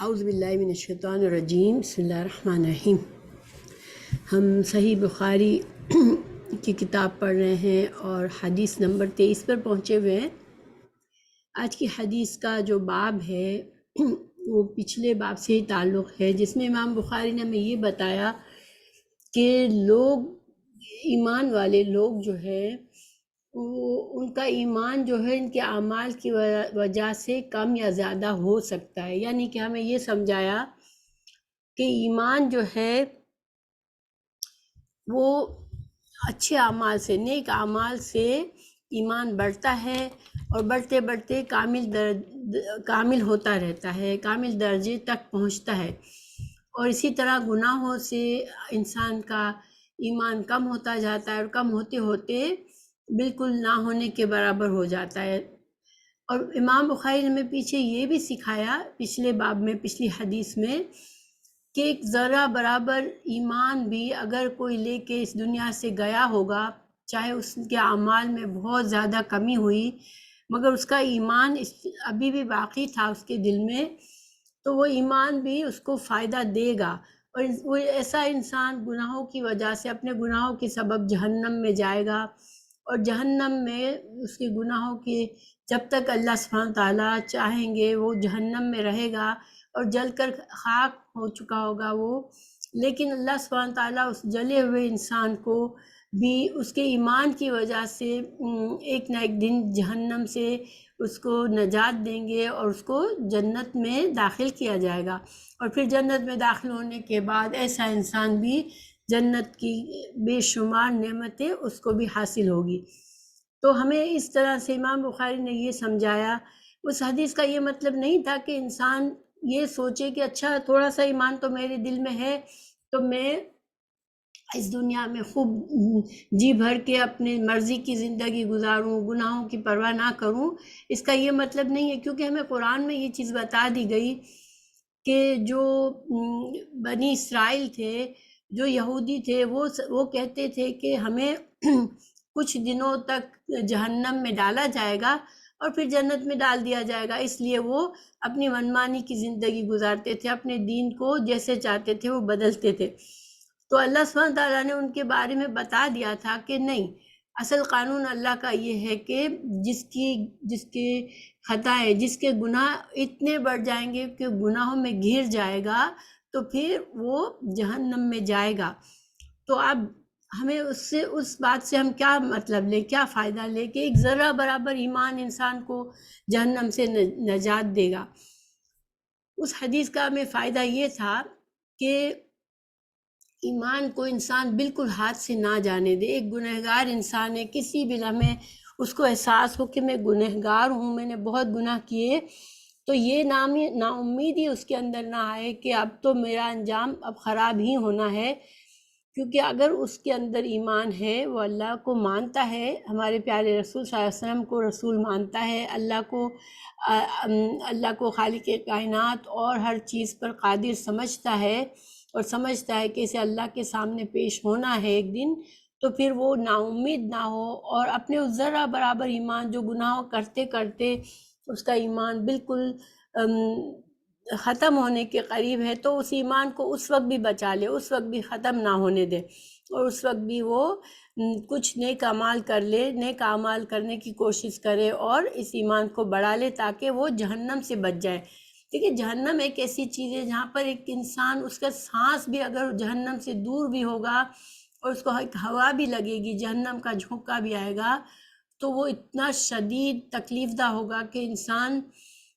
اعوذ باللہ من الشیطان الرجیم، بسم اللہ الرحمن الرحیم۔ ہم صحیح بخاری کی کتاب پڑھ رہے ہیں اور حدیث نمبر 23 پر پہنچے ہوئے ہیں۔ آج کی حدیث کا جو باب ہے وہ پچھلے باب سے ہی تعلق ہے، جس میں امام بخاری نے ہمیں یہ بتایا کہ ایمان والے لوگ جو ہے ان کا ایمان جو ہے ان کے اعمال کی وجہ سے کم یا زیادہ ہو سکتا ہے۔ یعنی کہ ہمیں یہ سمجھایا کہ ایمان جو ہے وہ اچھے اعمال سے، نیک اعمال سے ایمان بڑھتا ہے اور بڑھتے بڑھتے کامل ہوتا رہتا ہے، کامل درجے تک پہنچتا ہے۔ اور اسی طرح گناہوں سے انسان کا ایمان کم ہوتا جاتا ہے اور کم ہوتے ہوتے بالکل نہ ہونے کے برابر ہو جاتا ہے۔ اور امام بخاری نے ہمیں پیچھے یہ بھی سکھایا پچھلے باب میں، پچھلی حدیث میں، کہ ایک ذرہ برابر ایمان بھی اگر کوئی لے کے اس دنیا سے گیا ہوگا، چاہے اس کے اعمال میں بہت زیادہ کمی ہوئی مگر اس کا ایمان ابھی بھی باقی تھا اس کے دل میں، تو وہ ایمان بھی اس کو فائدہ دے گا۔ اور وہ ایسا انسان گناہوں کی وجہ سے، اپنے گناہوں کے سبب جہنم میں جائے گا، اور جہنم میں اس کے گناہوں کے جب تک اللہ سبحانہ تعالیٰ چاہیں گے وہ جہنم میں رہے گا اور جل کر خاک ہو چکا ہوگا وہ، لیکن اللہ سبحانہ تعالیٰ اس جلے ہوئے انسان کو بھی اس کے ایمان کی وجہ سے ایک نہ ایک دن جہنم سے اس کو نجات دیں گے اور اس کو جنت میں داخل کیا جائے گا۔ اور پھر جنت میں داخل ہونے کے بعد ایسا انسان بھی جنت کی بے شمار نعمتیں اس کو بھی حاصل ہوگی۔ تو ہمیں اس طرح سے امام بخاری نے یہ سمجھایا، اس حدیث کا یہ مطلب نہیں تھا کہ انسان یہ سوچے کہ اچھا تھوڑا سا ایمان تو میرے دل میں ہے تو میں اس دنیا میں خوب جی بھر کے اپنی مرضی کی زندگی گزاروں، گناہوں کی پرواہ نہ کروں۔ اس کا یہ مطلب نہیں ہے، کیونکہ ہمیں قرآن میں یہ چیز بتا دی گئی کہ جو بنی اسرائیل تھے، جو یہودی تھے، وہ کہتے تھے کہ ہمیں کچھ دنوں تک جہنم میں ڈالا جائے گا اور پھر جنت میں ڈال دیا جائے گا، اس لیے وہ اپنی منمانی کی زندگی گزارتے تھے، اپنے دین کو جیسے چاہتے تھے وہ بدلتے تھے۔ تو اللہ سبحانہ تعالیٰ نے ان کے بارے میں بتا دیا تھا کہ نہیں، اصل قانون اللہ کا یہ ہے کہ جس کے خطائیں، جس کے گناہ اتنے بڑھ جائیں گے کہ گناہوں میں گھر جائے گا تو پھر وہ جہنم میں جائے گا۔ تو اب ہمیں اس بات سے ہم کیا مطلب لیں، کیا فائدہ لیں کہ ایک ذرہ برابر ایمان انسان کو جہنم سے نجات دے گا۔ اس حدیث کا ہمیں فائدہ یہ تھا کہ ایمان کو انسان بالکل ہاتھ سے نہ جانے دے۔ ایک گنہگار انسان ہے، کسی بھی لمحے اس کو احساس ہو کہ میں گنہگار ہوں، میں نے بہت گناہ کیے، تو یہ نا امیدی اس کے اندر نہ آئے کہ اب تو میرا انجام اب خراب ہی ہونا ہے، کیونکہ اگر اس کے اندر ایمان ہے، وہ اللہ کو مانتا ہے، ہمارے پیارے رسول صلی اللہ علیہ وسلم کو رسول مانتا ہے، اللہ کو خالق کائنات اور ہر چیز پر قادر سمجھتا ہے اور سمجھتا ہے کہ اسے اللہ کے سامنے پیش ہونا ہے ایک دن، تو پھر وہ نا امید نہ ہو اور اپنے اس ذرہ برابر ایمان جو گناہ کرتے کرتے اس کا ایمان بالکل ختم ہونے کے قریب ہے، تو اس ایمان کو اس وقت بھی بچا لے، اس وقت بھی ختم نہ ہونے دے، اور اس وقت بھی وہ کچھ نیک اعمال کر لے، نیک اعمال کرنے کی کوشش کرے اور اس ایمان کو بڑھا لے تاکہ وہ جہنم سے بچ جائے۔ دیکھیے جہنم ایک ایسی چیز ہے جہاں پر ایک انسان، اس کا سانس بھی اگر جہنم سے دور بھی ہوگا اور اس کو ایک ہوا بھی لگے گی، جہنم کا جھونکا بھی آئے گا، تو وہ اتنا شدید تکلیف دہ ہوگا کہ انسان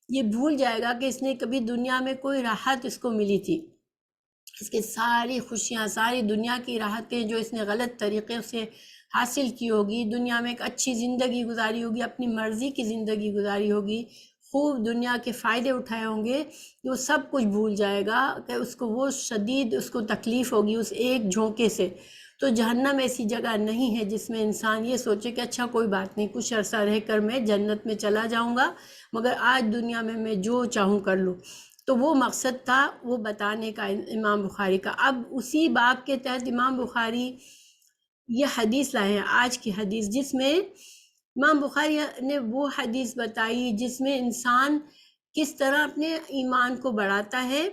یہ بھول جائے گا کہ اس نے کبھی دنیا میں کوئی راحت اس کو ملی تھی۔ اس کے ساری خوشیاں، ساری دنیا کی راحتیں جو اس نے غلط طریقے سے حاصل کی ہوگی، دنیا میں ایک اچھی زندگی گزاری ہوگی، اپنی مرضی کی زندگی گزاری ہوگی، خوب دنیا کے فائدے اٹھائے ہوں گے، وہ سب کچھ بھول جائے گا کہ اس کو وہ شدید اس کو تکلیف ہوگی اس ایک جھونکے سے۔ تو جہنم ایسی جگہ نہیں ہے جس میں انسان یہ سوچے کہ اچھا کوئی بات نہیں، کچھ عرصہ رہ کر میں جنت میں چلا جاؤں گا، مگر آج دنیا میں جو چاہوں کر لوں۔ تو وہ مقصد تھا وہ بتانے کا امام بخاری کا۔ اب اسی باب کے تحت امام بخاری یہ حدیث لائے ہیں، آج کی حدیث، جس میں امام بخاری نے وہ حدیث بتائی جس میں انسان کس طرح اپنے ایمان کو بڑھاتا ہے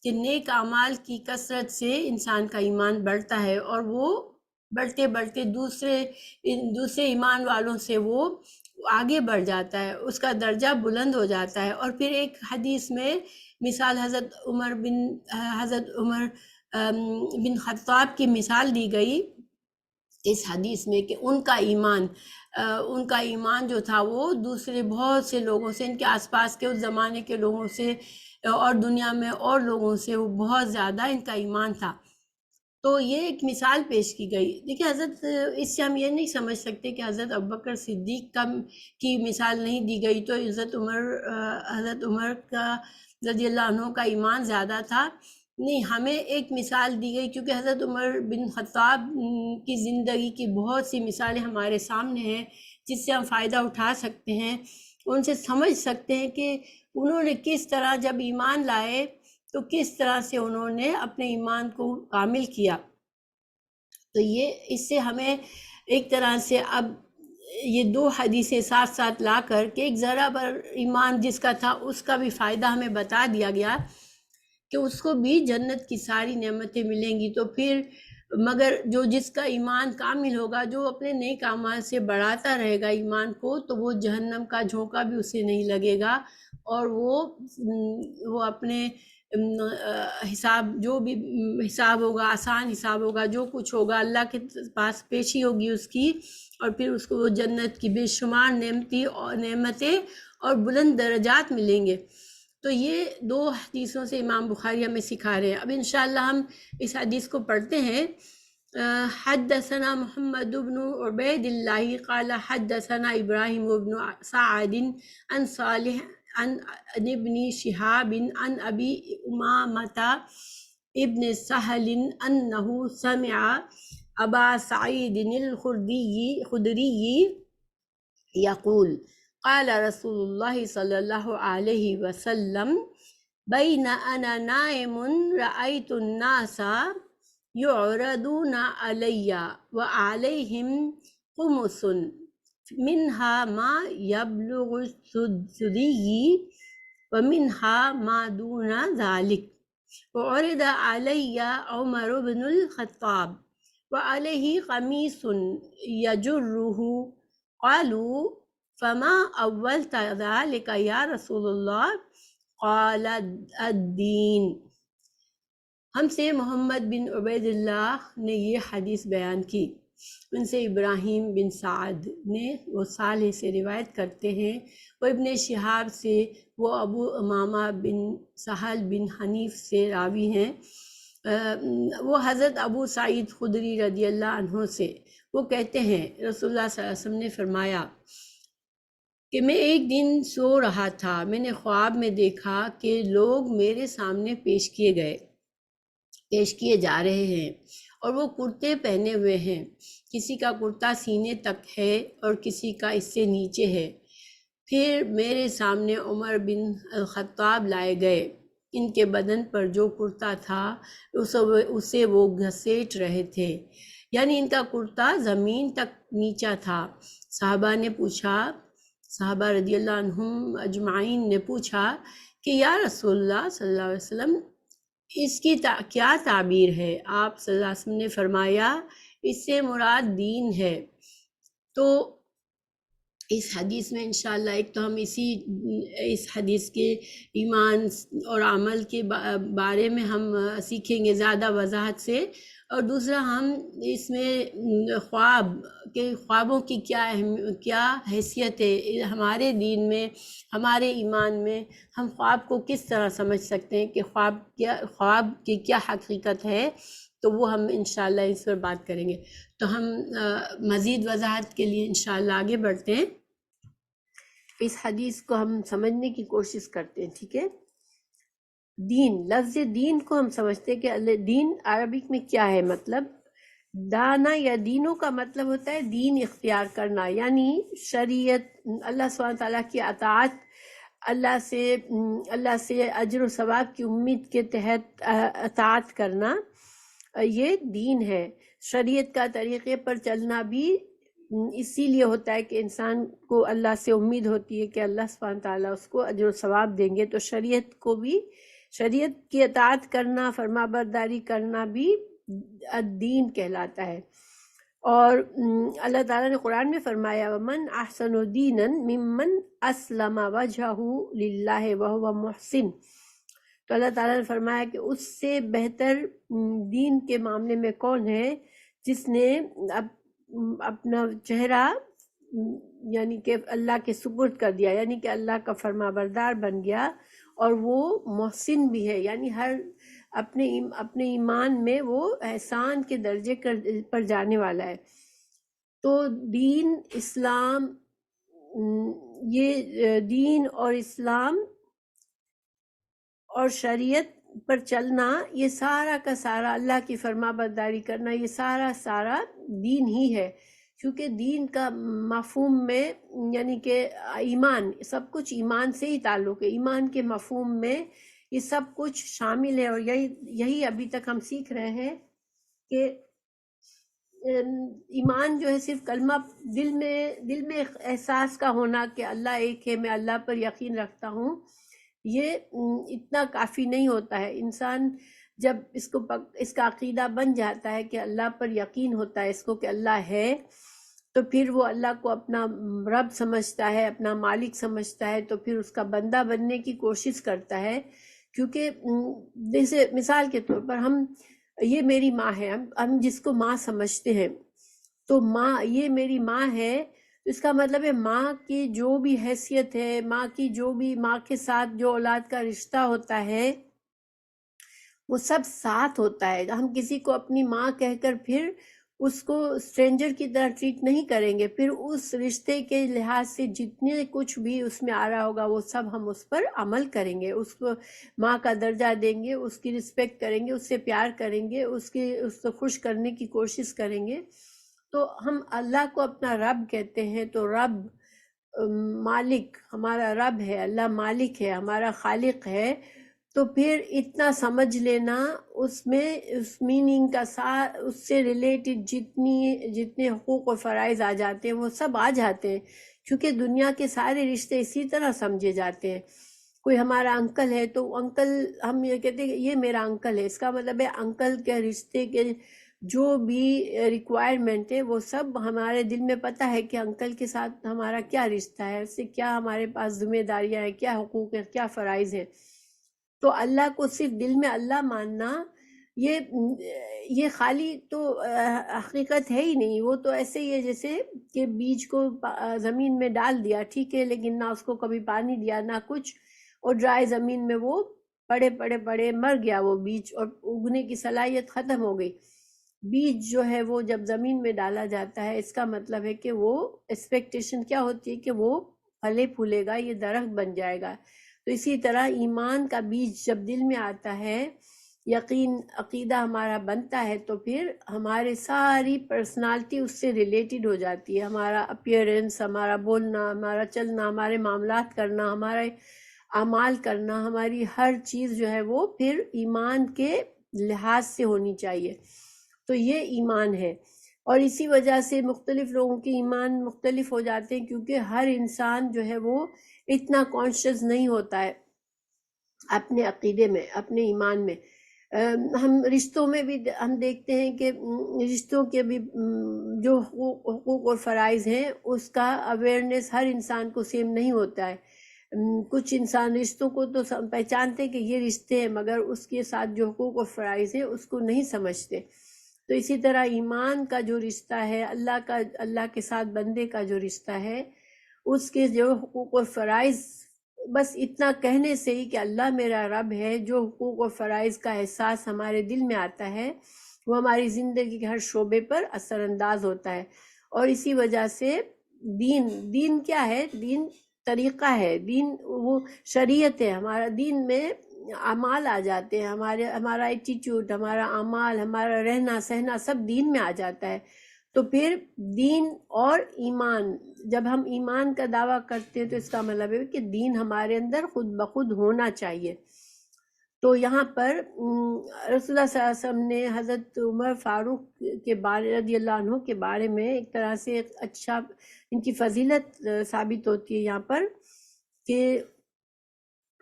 کہ نیک اعمال کی کثرت سے انسان کا ایمان بڑھتا ہے، اور وہ بڑھتے بڑھتے دوسرے ایمان والوں سے وہ آگے بڑھ جاتا ہے، اس کا درجہ بلند ہو جاتا ہے۔ اور پھر ایک حدیث میں مثال حضرت عمر بن خطاب کی مثال دی گئی اس حدیث میں کہ ان کا ایمان جو تھا وہ دوسرے بہت سے لوگوں سے، ان کے آس پاس کے اس زمانے کے لوگوں سے اور دنیا میں اور لوگوں سے وہ بہت زیادہ ان کا ایمان تھا۔ تو یہ ایک مثال پیش کی گئی۔ دیکھیں حضرت، اس سے ہم یہ نہیں سمجھ سکتے کہ حضرت ابوبکر صدیق کی مثال نہیں دی گئی تو حضرت عمر کا رضی اللہ عنہ کا ایمان زیادہ تھا۔ نہیں، ہمیں ایک مثال دی گئی کیونکہ حضرت عمر بن خطاب کی زندگی کی بہت سی مثالیں ہمارے سامنے ہیں جس سے ہم فائدہ اٹھا سکتے ہیں، ان سے سمجھ سکتے ہیں کہ انہوں نے کس طرح جب ایمان لائے تو کس طرح سے انہوں نے اپنے ایمان کو کامل کیا۔ تو اس سے ہمیں ایک طرح سے اب یہ دو حدیثیں ساتھ ساتھ لا کر کہ ایک ذرا پر ایمان جس کا تھا اس کا بھی فائدہ ہمیں بتا دیا گیا کہ اس کو بھی جنت کی ساری نعمتیں ملیں گی۔ تو پھر مگر جس کا ایمان کامل ہوگا، جو اپنے نیک اعمال سے بڑھاتا رہے گا ایمان کو، تو وہ جہنم کا جھونکا بھی اسے نہیں لگے گا، اور وہ اپنے حساب، جو بھی حساب ہوگا، آسان حساب ہوگا، جو کچھ ہوگا اللہ کے پاس پیشی ہوگی اس کی، اور پھر اس کو وہ جنت کی بے شمار نعمتیں اور بلند درجات ملیں گے۔ تو یہ دو حدیثوں سے امام بخاری ہمیں سکھا رہے ہیں۔ اب انشاءاللہ ہم اس حدیث کو پڑھتے ہیں۔ حدثنا محمد بن عبید اللہ قال حدثنا ابراہیم بن سعد عن صالح عن ابن شہاب عن ابی امامۃ ابن سہل انہ سمع ابا سعید الخدری یقول قال رسول اللہ صلی اللہ علیہ وسلم بین انا نائم رأیت الناس یعرضون علی وعلیہم قمص منها ما یبلغ الثدی ومنها ما دون ذلك وعرض علی عمر بن الخطاب وعلیہ قمیص یجرہ قالوا فما اولت ذلك یا رسول اللہ قال الدین۔ ہم سے محمد بن عبید اللہ نے یہ حدیث بیان کی، ان سے ابراہیم بن سعد نے، وہ صالح سے روایت کرتے ہیں، وہ ابن شہاب سے، وہ ابو امامہ بن سہل بن حنیف سے راوی ہیں، وہ حضرت ابو سعید خدری رضی اللہ عنہ سے، وہ کہتے ہیں رسول اللہ صلی اللہ علیہ وسلم نے فرمایا کہ میں ایک دن سو رہا تھا، میں نے خواب میں دیکھا کہ لوگ میرے سامنے پیش کیے جا رہے ہیں، اور وہ کرتے پہنے ہوئے ہیں، کسی کا کرتا سینے تک ہے اور کسی کا اس سے نیچے ہے۔ پھر میرے سامنے عمر بن الخطاب لائے گئے، ان کے بدن پر جو کرتا تھا اسے وہ گھسیٹ رہے تھے، یعنی ان کا کرتا زمین تک نیچا تھا۔ صحابہ رضی اللہ عنہم اجمعین نے پوچھا کہ یا رسول اللہ صلی اللہ علیہ وسلم اس کی کیا تعبیر ہے؟ آپ صلی اللہ علیہ وسلم نے فرمایا اس سے مراد دین ہے۔ تو اس حدیث میں انشاءاللہ ایک تو ہم اس حدیث کے ایمان اور عمل کے بارے میں ہم سیکھیں گے زیادہ وضاحت سے، اور دوسرا ہم اس میں خوابوں کی کیا حیثیت ہے ہمارے دین میں، ہمارے ایمان میں، ہم خواب کو کس طرح سمجھ سکتے ہیں کہ خواب کی کیا حقیقت ہے، تو وہ ہم انشاءاللہ اس پر بات کریں گے۔ تو ہم مزید وضاحت کے لیے انشاءاللہ آگے بڑھتے ہیں، اس حدیث کو ہم سمجھنے کی کوشش کرتے ہیں، ٹھیک ہے۔ دین، لفظ دین کو ہم سمجھتے ہیں کہ دین عربک میں کیا ہے، مطلب دانا یا دینوں کا مطلب ہوتا ہے دین اختیار کرنا، یعنی شریعت، اللہ سبحانہ تعالیٰ کی اطاعت، اللہ سے اجر و ثواب کی امید کے تحت اطاعت کرنا، یہ دین ہے۔ شریعت کا طریقے پر چلنا بھی اسی لیے ہوتا ہے کہ انسان کو اللہ سے امید ہوتی ہے کہ اللہ سبحانہ تعالیٰ اس کو اجر و ثواب دیں گے. تو شریعت کو بھی، شریعت کی اطاعت کرنا، فرما برداری کرنا بھی الدین کہلاتا ہے. اور اللہ تعالیٰ نے قرآن میں فرمایا وَمَنْ أَحْسَنُ دِينًا مِمَّنْ أَسْلَمَ وَجْهَهُ لِلَّهِ وَهُوَ مُحْسِنٌ. تو اللہ تعالیٰ نے فرمایا کہ اس سے بہتر دین کے معاملے میں کون ہے جس نے اپنا چہرہ یعنی کہ اللہ کے سپرد کر دیا، یعنی کہ اللہ کا فرما بردار بن گیا، اور وہ محسن بھی ہے، یعنی ہر اپنے ایمان میں وہ احسان کے درجے پر جانے والا ہے. تو دین اسلام، یہ دین اور اسلام اور شریعت پر چلنا، یہ سارا کا سارا اللہ کی فرما برداری کرنا، یہ سارا دین ہی ہے. کیونکہ دین کا مفہوم میں یعنی کہ ایمان، سب کچھ ایمان سے ہی تعلق ہے. ایمان کے مفہوم میں یہ سب کچھ شامل ہے. اور یہی ابھی تک ہم سیکھ رہے ہیں کہ ایمان جو ہے صرف کلمہ دل میں احساس کا ہونا کہ اللہ ایک ہے، میں اللہ پر یقین رکھتا ہوں، یہ اتنا کافی نہیں ہوتا ہے. انسان جب اس کا عقیدہ بن جاتا ہے کہ اللہ پر یقین ہوتا ہے اس کو کہ اللہ ہے، تو پھر وہ اللہ کو اپنا رب سمجھتا ہے، اپنا مالک سمجھتا ہے، تو پھر اس کا بندہ بننے کی کوشش کرتا ہے. کیونکہ جیسے مثال کے طور پر یہ میری ماں ہے، ہم جس کو ماں سمجھتے ہیں، تو ماں، یہ میری ماں ہے، اس کا مطلب ہے ماں کی جو بھی حیثیت ہے، ماں کی جو بھی، ماں کے ساتھ جو اولاد کا رشتہ ہوتا ہے وہ سب ساتھ ہوتا ہے. ہم کسی کو اپنی ماں کہہ کر پھر اس کو اسٹرینجر کی طرح ٹریٹ نہیں کریں گے. پھر اس رشتے کے لحاظ سے جتنے کچھ بھی اس میں آ رہا ہوگا وہ سب ہم اس پر عمل کریں گے، اس کو ماں کا درجہ دیں گے، اس کی رسپیکٹ کریں گے، اس سے پیار کریں گے، اس کو خوش کرنے کی کوشش کریں گے. تو ہم اللہ کو اپنا رب کہتے ہیں، تو رب مالک، ہمارا رب ہے، اللہ مالک ہے، ہمارا خالق ہے. تو پھر اتنا سمجھ لینا، اس میں اس میننگ کا ساتھ اس سے ریلیٹڈ جتنے حقوق و فرائض آ جاتے ہیں وہ سب آ جاتے ہیں. کیونکہ دنیا کے سارے رشتے اسی طرح سمجھے جاتے ہیں. کوئی ہمارا انکل ہے تو انکل، ہم یہ کہتے ہیں کہ یہ میرا انکل ہے، اس کا مطلب ہے انکل کے رشتے کے جو بھی ریکوائرمنٹ ہے وہ سب ہمارے دل میں پتہ ہے کہ انکل کے ساتھ ہمارا کیا رشتہ ہے، اس سے کیا ہمارے پاس ذمہ داریاں ہیں، کیا حقوق ہیں، کیا فرائض ہیں. تو اللہ کو صرف دل میں اللہ ماننا، یہ خالی تو حقیقت ہے ہی نہیں. وہ تو ایسے ہی ہے جیسے کہ بیج کو زمین میں ڈال دیا، ٹھیک ہے، لیکن نہ اس کو کبھی پانی دیا نہ کچھ، اور ڈرائی زمین میں وہ پڑے مر گیا وہ بیج، اور اگنے کی صلاحیت ختم ہو گئی. بیج جو ہے وہ جب زمین میں ڈالا جاتا ہے، اس کا مطلب ہے کہ وہ ایکسپیکٹیشن کیا ہوتی ہے کہ وہ پھلے پھولے گا، یہ درخت بن جائے گا. تو اسی طرح ایمان کا بیج جب دل میں آتا ہے، یقین عقیدہ ہمارا بنتا ہے، تو پھر ہمارے ساری پرسنالٹی اس سے ریلیٹڈ ہو جاتی ہے. ہمارا اپیئرنس، ہمارا بولنا، ہمارا چلنا، ہمارے معاملات کرنا، ہمارے اعمال کرنا، ہماری ہر چیز جو ہے وہ پھر ایمان کے لحاظ سے ہونی چاہیے. تو یہ ایمان ہے. اور اسی وجہ سے مختلف لوگوں کے ایمان مختلف ہو جاتے ہیں، کیونکہ ہر انسان جو ہے وہ اتنا کانشیس نہیں ہوتا ہے اپنے عقیدے میں، اپنے ایمان میں. ہم رشتوں میں بھی ہم دیکھتے ہیں کہ رشتوں کے بھی جو حقوق اور فرائض ہیں اس کا اویئرنیس ہر انسان کو سیم نہیں ہوتا ہے. کچھ انسان رشتوں کو تو پہچانتے کہ یہ رشتے ہیں، مگر اس کے ساتھ جو حقوق اور فرائض ہیں اس کو نہیں سمجھتے. تو اسی طرح ایمان کا جو رشتہ ہے، اللہ کے ساتھ بندے کا جو رشتہ ہے، اس کے جو حقوق و فرائض، بس اتنا کہنے سے ہی کہ اللہ میرا رب ہے، جو حقوق و فرائض کا احساس ہمارے دل میں آتا ہے وہ ہماری زندگی کے ہر شعبے پر اثر انداز ہوتا ہے. اور اسی وجہ سے دین کیا ہے؟ دین طریقہ ہے، دین وہ شریعت ہے. ہمارا دین میں اعمال آ جاتے ہیں، ہمارا ایٹیٹیوڈ، ہمارا اعمال، ہمارا رہنا سہنا سب دین میں آ جاتا ہے. تو پھر دین اور ایمان، جب ہم ایمان کا دعویٰ کرتے ہیں تو اس کا مطلب ہے کہ دین ہمارے اندر خود بخود ہونا چاہیے. تو یہاں پر رسول اللہ صلی اللہ علیہ وسلم نے حضرت عمر فاروق کے بارے رضی اللہ عنہ کے بارے میں ایک طرح سے ایک اچھا ان کی فضیلت ثابت ہوتی ہے یہاں پر کہ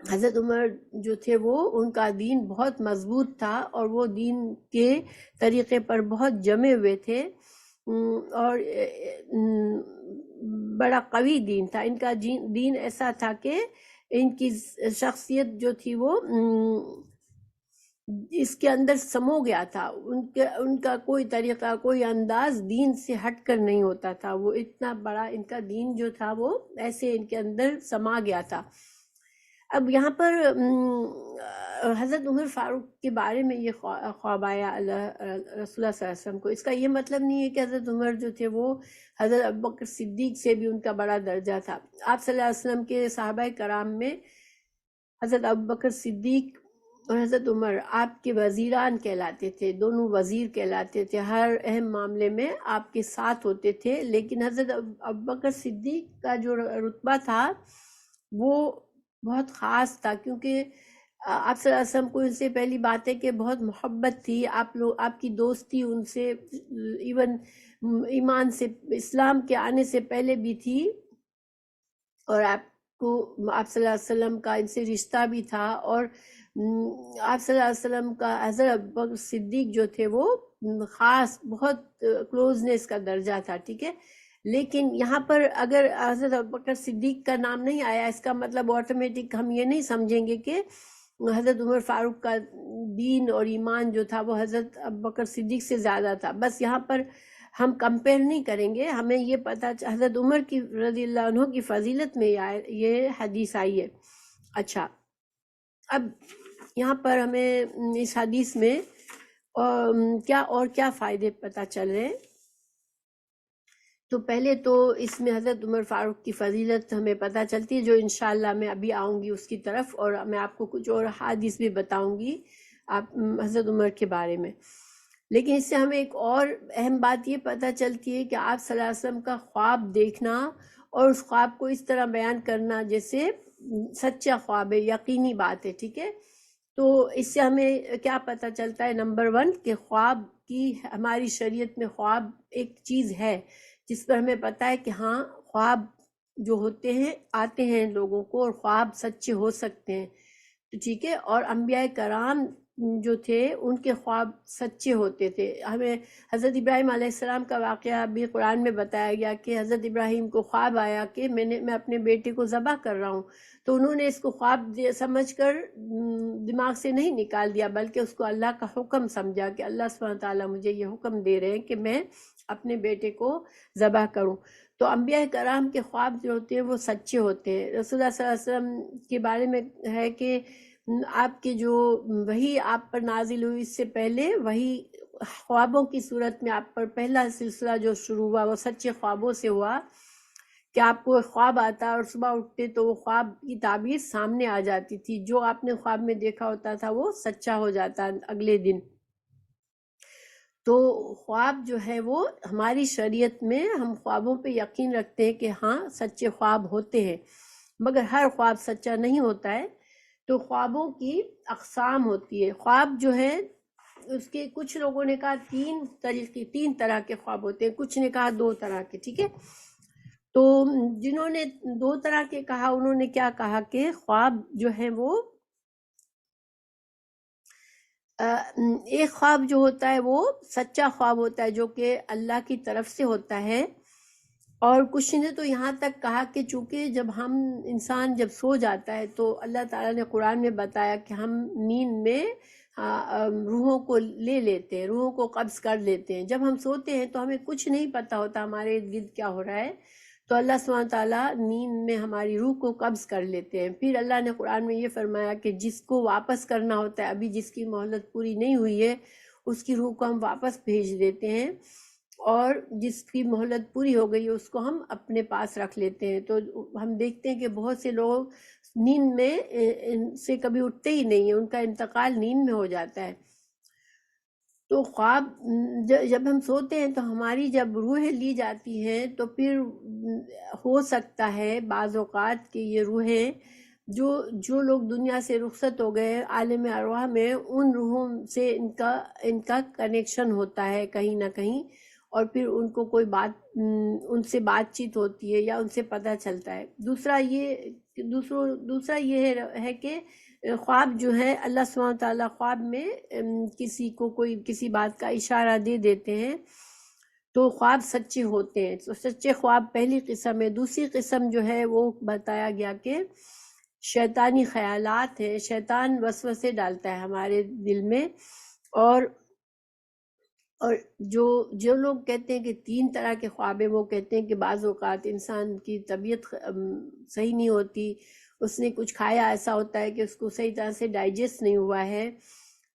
حضرت عمر جو تھے وہ ان کا دین بہت مضبوط تھا اور وہ دین کے طریقے پر بہت جمے ہوئے تھے اور بڑا قوی دین تھا ان کا. دین ایسا تھا کہ ان کی شخصیت جو تھی وہ اس کے اندر سمو گیا تھا. ان کا کوئی طریقہ کوئی انداز دین سے ہٹ کر نہیں ہوتا تھا. وہ اتنا بڑا ان کا دین جو تھا وہ ایسے ان کے اندر سما گیا تھا. اب یہاں پر حضرت عمر فاروق کے بارے میں یہ خواب آیا رسول اللہ صلی اللہ علیہ وسلم کو. اس کا یہ مطلب نہیں ہے کہ حضرت عمر جو تھے وہ حضرت ابوبکر صدیق سے بھی ان کا بڑا درجہ تھا. آپ صلی اللہ علیہ وسلم کے صحابہ کرام میں حضرت ابوبکر صدیق اور حضرت عمر آپ کے وزیران کہلاتے تھے. دونوں وزیر کہلاتے تھے. ہر اہم معاملے میں آپ کے ساتھ ہوتے تھے. لیکن حضرت ابوبکر صدیق کا جو رتبہ تھا وہ بہت خاص تھا کیونکہ آپ صلی اللہ علیہ وسلم کو ان سے پہلی بات ہے کہ بہت محبت تھی. آپ کی دوستی ان سے ایون ایمان سے اسلام کے آنے سے پہلے بھی تھی اور آپ صلی اللہ علیہ وسلم کا ان سے رشتہ بھی تھا. اور آپ صلی اللہ علیہ وسلم کا حضرت ابوبکر صدیق جو تھے وہ خاص بہت کلوزنس کا درجہ تھا. ٹھیک ہے. لیکن یہاں پر اگر حضرت ابوبکر صدیق کا نام نہیں آیا اس کا مطلب آٹومیٹک ہم یہ نہیں سمجھیں گے کہ حضرت عمر فاروق کا دین اور ایمان جو تھا وہ حضرت ابوبکر صدیق سے زیادہ تھا. بس یہاں پر ہم کمپیئر نہیں کریں گے. ہمیں یہ پتہ حضرت عمر کی رضی اللہ عنہ کی فضیلت میں یہ حدیث آئی ہے. اچھا, اب یہاں پر ہمیں اس حدیث میں کیا فائدے پتہ چل رہے ہیں. تو پہلے تو اس میں حضرت عمر فاروق کی فضیلت ہمیں پتہ چلتی ہے جو انشاءاللہ میں ابھی آؤں گی اس کی طرف, اور میں آپ کو کچھ اور حدیث بھی بتاؤں گی آپ حضرت عمر کے بارے میں. لیکن اس سے ہمیں ایک اور اہم بات یہ پتہ چلتی ہے کہ آپ صلی اللہ علیہ وسلم کا خواب دیکھنا اور اس خواب کو اس طرح بیان کرنا جیسے سچا خواب ہے, یقینی بات ہے. ٹھیک ہے. تو اس سے ہمیں کیا پتہ چلتا ہے, نمبر 1 کہ خواب کی ہماری شریعت میں خواب ایک چیز ہے جس پر ہمیں پتہ ہے کہ ہاں خواب جو ہوتے ہیں آتے ہیں لوگوں کو اور خواب سچے ہو سکتے ہیں. تو ٹھیک ہے. اور انبیاء کرام جو تھے ان کے خواب سچے ہوتے تھے. ہمیں حضرت ابراہیم علیہ السلام کا واقعہ بھی قرآن میں بتایا گیا کہ حضرت ابراہیم کو خواب آیا کہ میں اپنے بیٹے کو ذبح کر رہا ہوں. تو انہوں نے اس کو خواب سمجھ کر دماغ سے نہیں نکال دیا بلکہ اس کو اللہ کا حکم سمجھا کہ اللہ سبحانہ تعالیٰ مجھے یہ حکم دے رہے ہیں کہ میں اپنے بیٹے کو ذبح کروں. تو انبیاء کرام کے خواب جو ہوتے ہیں وہ سچے ہوتے ہیں. رسول اللہ صلی اللہ علیہ وسلم کے بارے میں ہے کہ آپ کے جو وحی آپ پر نازل ہوئی اس سے پہلے وحی خوابوں کی صورت میں آپ پر پہلا سلسلہ جو شروع ہوا وہ سچے خوابوں سے ہوا کہ آپ کو خواب آتا اور صبح اٹھتے تو وہ خواب کی تعبیر سامنے آ جاتی تھی. جو آپ نے خواب میں دیکھا ہوتا تھا وہ سچا ہو جاتا اگلے دن. تو خواب جو ہے وہ ہماری شریعت میں ہم خوابوں پہ یقین رکھتے ہیں کہ ہاں سچے خواب ہوتے ہیں مگر ہر خواب سچا نہیں ہوتا ہے. تو خوابوں کی اقسام ہوتی ہے. خواب جو ہے اس کے کچھ لوگوں نے کہا 3 طرح کے خواب ہوتے ہیں, کچھ نے کہا 2 طرح کے. ٹھیک ہے. تو جنہوں نے 2 طرح کے کہا انہوں نے کیا کہا کہ خواب جو ہے وہ ایک خواب جو ہوتا ہے وہ سچا خواب ہوتا ہے جو کہ اللہ کی طرف سے ہوتا ہے. اور کچھ نے تو یہاں تک کہا کہ چونکہ جب انسان جب سو جاتا ہے تو اللہ تعالیٰ نے قرآن میں بتایا کہ ہم نیند میں روحوں کو لے لیتے ہیں, روحوں کو قبض کر لیتے ہیں. جب ہم سوتے ہیں تو ہمیں کچھ نہیں پتہ ہوتا ہمارے ارد گرد کیا ہو رہا ہے. تو اللہ سبحانہ تعالیٰ نیند میں ہماری روح کو قبض کر لیتے ہیں. پھر اللہ نے قرآن میں یہ فرمایا کہ جس کو واپس کرنا ہوتا ہے, ابھی جس کی مہلت پوری نہیں ہوئی ہے اس کی روح کو ہم واپس بھیج دیتے ہیں, اور جس کی مہلت پوری ہو گئی اس کو ہم اپنے پاس رکھ لیتے ہیں. تو ہم دیکھتے ہیں کہ بہت سے لوگ نیند میں سے کبھی اٹھتے ہی نہیں ہیں, ان کا انتقال نیند میں ہو جاتا ہے. تو خواب جب ہم سوتے ہیں تو ہماری جب روحیں لی جاتی ہیں تو پھر ہو سکتا ہے بعض اوقات کہ یہ روحیں جو لوگ دنیا سے رخصت ہو گئے عالم ارواح میں، ان روحوں سے ان کا کنیکشن ہوتا ہے کہیں نہ کہیں، اور پھر ان کو کوئی بات ان سے بات چیت ہوتی ہے یا ان سے پتہ چلتا ہے۔ دوسرا یہ ہے کہ خواب جو ہے اللہ سبحانہ تعالیٰ خواب میں کسی کو کوئی کسی بات کا اشارہ دے دیتے ہیں تو خواب سچے ہوتے ہیں۔ تو سچے خواب پہلی قسم ہے۔ دوسری قسم جو ہے وہ بتایا گیا کہ شیطانی خیالات ہیں، شیطان وسوسے ڈالتا ہے ہمارے دل میں، اور جو لوگ کہتے ہیں کہ 3 طرح کے خواب ہیں، وہ کہتے ہیں کہ بعض اوقات انسان کی طبیعت صحیح نہیں ہوتی، اس نے کچھ کھایا ایسا ہوتا ہے کہ اس کو صحیح طرح سے ڈائجسٹ نہیں ہوا ہے،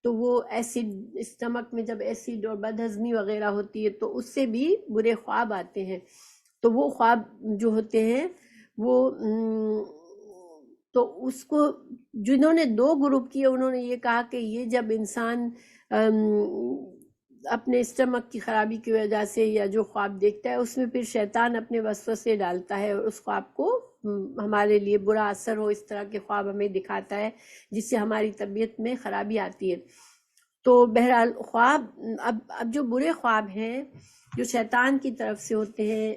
تو وہ ایسڈ اسٹمک میں جب ایسڈ اور بد ہضمی وغیرہ ہوتی ہے تو اس سے بھی برے خواب آتے ہیں۔ تو وہ خواب جو ہوتے ہیں وہ تو اس کو جنہوں نے 2 گروپ کیے، انہوں نے یہ کہا کہ یہ جب انسان اپنے اسٹمک کی خرابی کی وجہ سے یا جو خواب دیکھتا ہے اس میں پھر شیطان اپنے وسوسے ڈالتا ہے اور اس خواب کو ہمارے لیے برا اثر ہو، اس طرح کے خواب ہمیں دکھاتا ہے جس سے ہماری طبیعت میں خرابی آتی ہے۔ تو بہرحال خواب اب جو برے خواب ہیں جو شیطان کی طرف سے ہوتے ہیں،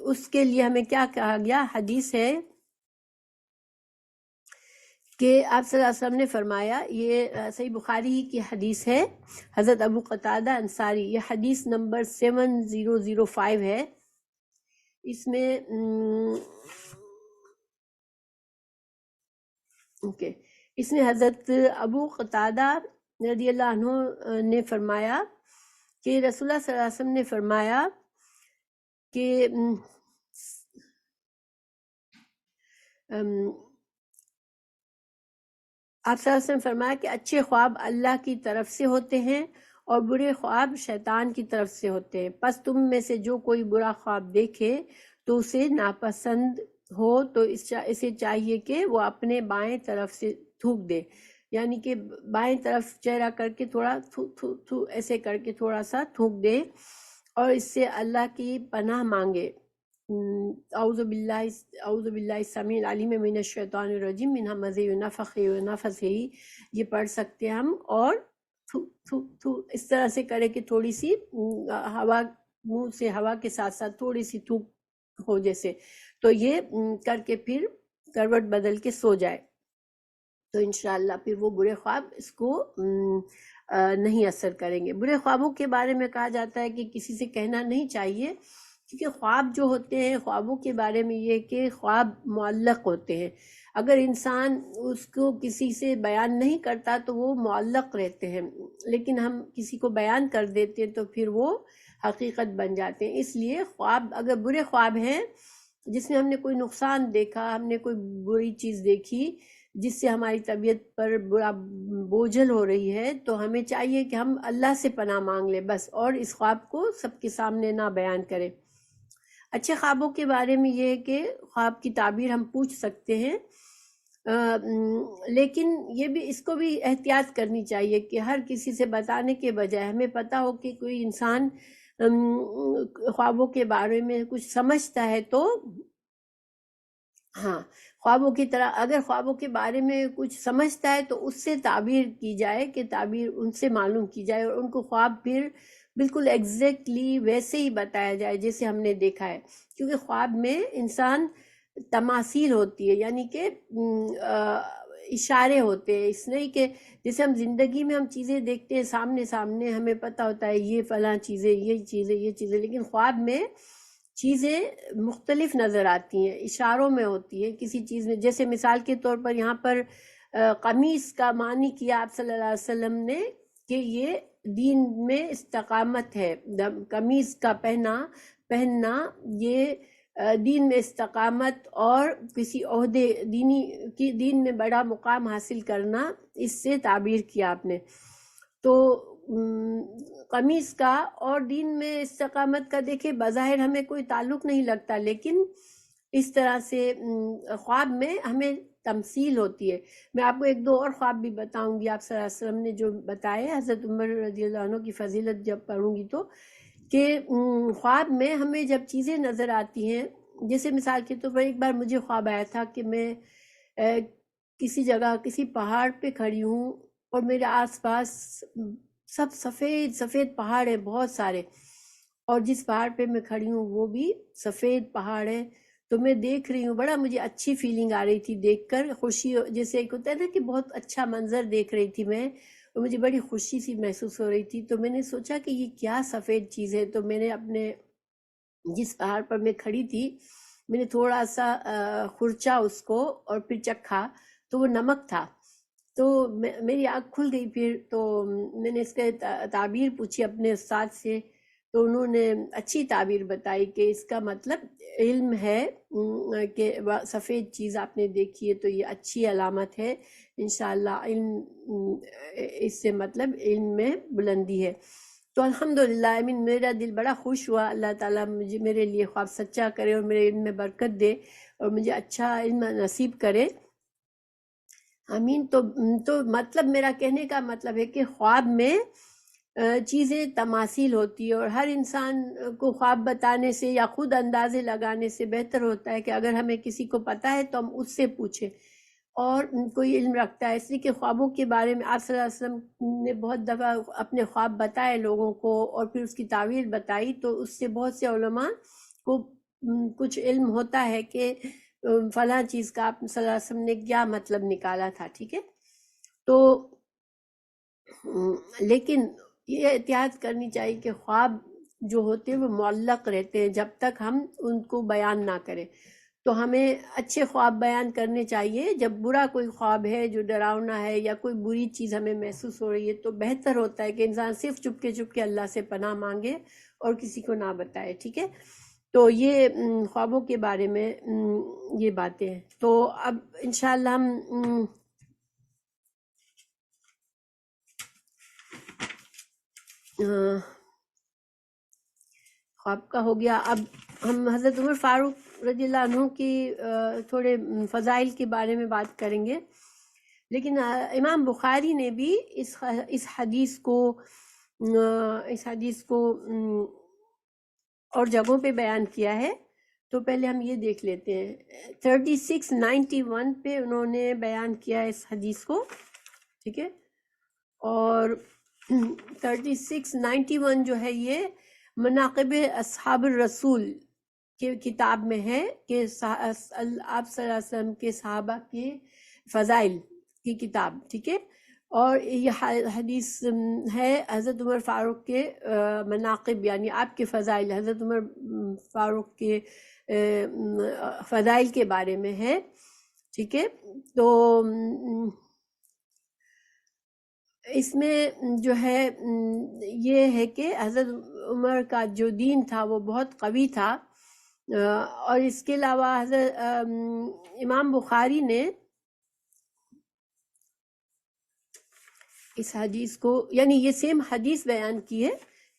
اس کے لیے ہمیں کیا کہا گیا؟ حدیث ہے کہ آپ صلی اللہ علیہ وسلم نے فرمایا، یہ صحیح بخاری ہی کی حدیث ہے، حضرت ابو قتادہ انصاری، یہ حدیث نمبر 7005 ہے۔ اس میں اس میں حضرت ابو قتادہ رضی اللہ عنہ نے فرمایا کہ رسول اللہ صلی اللہ علیہ وسلم نے فرمایا کہ آپ صلی اللہ علیہ وسلم فرمایا کہ اچھے خواب اللہ کی طرف سے ہوتے ہیں اور برے خواب شیطان کی طرف سے ہوتے ہیں، پس تم میں سے جو کوئی برا خواب دیکھے تو اسے ناپسند ہو تو اسے چاہیے کہ وہ اپنے بائیں طرف سے تھوک دے، یعنی کہ بائیں طرف چہرہ کر کے تھوڑا تھو ایسے کر کے تھوڑا سا تھوک دے اور اس سے اللہ کی پناہ مانگے۔ اعوذ باللہ السمیع العلیم من الشیطان الرجیم من ہمزہ ونفخہ ونفثہ، یہ پڑھ سکتے ہیں ہم، اور تھو اس طرح سے کرے کہ تھوڑی سی ہوا منہ سے ہوا کے ساتھ ساتھ تھوڑی سی تھوک ہو جیسے، تو یہ کر کے پھر کروٹ بدل کے سو جائے تو انشاءاللہ پھر وہ برے خواب اس کو نہیں اثر کریں گے۔ برے خوابوں کے بارے میں کہا جاتا ہے کہ کسی سے کہنا نہیں چاہیے، کیونکہ خواب جو ہوتے ہیں، خوابوں کے بارے میں یہ کہ خواب معلق ہوتے ہیں، اگر انسان اس کو کسی سے بیان نہیں کرتا تو وہ معلق رہتے ہیں، لیکن ہم کسی کو بیان کر دیتے ہیں تو پھر وہ حقیقت بن جاتے ہیں۔ اس لیے خواب اگر برے خواب ہیں جس میں ہم نے کوئی نقصان دیکھا، ہم نے کوئی بری چیز دیکھی جس سے ہماری طبیعت پر برا بوجھل ہو رہی ہے، تو ہمیں چاہیے کہ ہم اللہ سے پناہ مانگ لیں بس، اور اس خواب کو سب کے سامنے نہ بیان کریں۔ اچھے خوابوں کے بارے میں یہ ہے کہ خواب کی تعبیر ہم پوچھ سکتے ہیں، لیکن یہ بھی اس کو بھی احتیاط کرنی چاہیے کہ ہر کسی سے بتانے کے بجائے ہمیں پتہ ہو کہ کوئی انسان خوابوں کے بارے میں کچھ سمجھتا ہے تو ہاں، خوابوں کی طرح اگر خوابوں کے بارے میں کچھ سمجھتا ہے تو اس سے تعبیر کی جائے، کہ تعبیر ان سے معلوم کی جائے اور ان کو خواب پھر بالکل ایگزیکٹلی ویسے ہی بتایا جائے جیسے ہم نے دیکھا ہے، کیونکہ خواب میں انسان تماثیل ہوتی ہے، یعنی کہ اشارے ہوتے ہیں، اس نہیں کہ جیسے ہم زندگی میں ہم چیزیں دیکھتے ہیں سامنے ہمیں پتہ ہوتا ہے یہ فلاں چیزیں، یہ چیزیں، لیکن خواب میں چیزیں مختلف نظر آتی ہیں، اشاروں میں ہوتی ہے کسی چیز میں، جیسے مثال کے طور پر یہاں پر قمیص کا معنی کیا آپ صلی اللہ علیہ وسلم نے کہ یہ دین میں استقامت ہے، قمیص کا پہننا یہ دین میں استقامت اور کسی عہدے دین میں بڑا مقام حاصل کرنا، اس سے تعبیر کیا آپ نے۔ تو قمیص کا اور دین میں استقامت کا دیکھیں بظاہر ہمیں کوئی تعلق نہیں لگتا، لیکن اس طرح سے خواب میں ہمیں تمثیل ہوتی ہے۔ میں آپ کو 1-2 اور خواب بھی بتاؤں گی، آپ صلی اللہ علیہ وسلم نے جو بتائے، حضرت عمر رضی اللہ عنہ کی فضیلت جب پڑھوں گی تو، کہ خواب میں ہمیں جب چیزیں نظر آتی ہیں، جیسے مثال کے طور پر ایک بار مجھے خواب آیا تھا کہ میں کسی جگہ کسی پہاڑ پہ کھڑی ہوں اور میرے آس پاس سب سفید سفید پہاڑ ہیں بہت سارے، اور جس پہاڑ پہ میں کھڑی ہوں وہ بھی سفید پہاڑ ہے، تو میں دیکھ رہی ہوں، بڑا مجھے اچھی فیلنگ آ رہی تھی دیکھ کر، خوشی جیسے ایک ہوتا ہے نا کہ بہت اچھا منظر دیکھ رہی تھی میں، اور مجھے بڑی خوشی سی محسوس ہو رہی تھی، تو میں نے سوچا کہ یہ کیا سفید چیز ہے، تو میں نے اپنے جس پہاڑ پر میں کھڑی تھی میں نے تھوڑا سا خرچا اس کو اور پھر چکھا تو وہ نمک تھا، تو میری آنکھ کھل گئی پھر، تو میں نے اس کے تعبیر پوچھی اپنے استاد سے، تو انہوں نے اچھی تعبیر بتائی کہ اس کا مطلب علم ہے، کہ سفید چیز آپ نے دیکھی ہے تو یہ اچھی علامت ہے، انشاءاللہ علم اس سے مطلب علم میں بلندی ہے۔ تو الحمدللہ میرا دل بڑا خوش ہوا، اللہ تعالیٰ میرے لیے خواب سچا کرے اور میرے علم میں برکت دے اور مجھے اچھا علم نصیب کرے، آمین۔ تو مطلب میرا کہنے کا مطلب ہے کہ خواب میں چیزیں تماثیل ہوتی ہے، اور ہر انسان کو خواب بتانے سے یا خود اندازے لگانے سے بہتر ہوتا ہے کہ اگر ہمیں کسی کو پتہ ہے تو ہم اس سے پوچھیں اور کوئی علم رکھتا ہے، اس لیے کہ خوابوں کے بارے میں آپ صلی اللہ علیہ وسلم نے بہت دفعہ اپنے خواب بتائے لوگوں کو اور پھر اس کی تعویل بتائی، تو اس سے بہت سے علماء کو کچھ علم ہوتا ہے کہ فلاں چیز کا آپ صلی اللہ علیہ وسلم نے کیا مطلب نکالا تھا، ٹھیک ہے۔ تو لیکن یہ احتیاط کرنی چاہیے کہ خواب جو ہوتے ہیں وہ معلق رہتے ہیں جب تک ہم ان کو بیان نہ کریں، تو ہمیں اچھے خواب بیان کرنے چاہیے، جب برا کوئی خواب ہے جو ڈراؤنا ہے یا کوئی بری چیز ہمیں محسوس ہو رہی ہے تو بہتر ہوتا ہے کہ انسان صرف چپ کے اللہ سے پناہ مانگے اور کسی کو نہ بتائے، ٹھیک ہے۔ تو یہ خوابوں کے بارے میں یہ باتیں ہیں، تو اب انشاءاللہ ہم خواب کا ہو گیا۔ اب ہم حضرت عمر فاروق رضی اللہ عنہ کی تھوڑے فضائل کے بارے میں بات کریں گے، لیکن امام بخاری نے بھی اس حدیث کو اور جگہوں پہ بیان کیا ہے، تو پہلے ہم یہ دیکھ لیتے ہیں۔ 3691 پہ انہوں نے بیان کیا ہے اس حدیث کو، ٹھیک ہے، اور 3691 جو ہے یہ مناقب اصحاب الرسول کے کتاب میں ہے کہ آپ صلی اللہ علیہ وسلم کے صحابہ کے فضائل کی کتاب، ٹھیک ہے، اور یہ حدیث ہے حضرت عمر فاروق کے مناقب، یعنی آپ کے فضائل، حضرت عمر فاروق کے فضائل کے بارے میں ہے، ٹھیک ہے۔ تو اس میں جو ہے یہ ہے کہ حضرت عمر کا جو دین تھا وہ بہت قوی تھا، اور اس کے علاوہ حضرت امام بخاری نے اس حدیث کو، یعنی یہ سیم حدیث بیان کی ہے،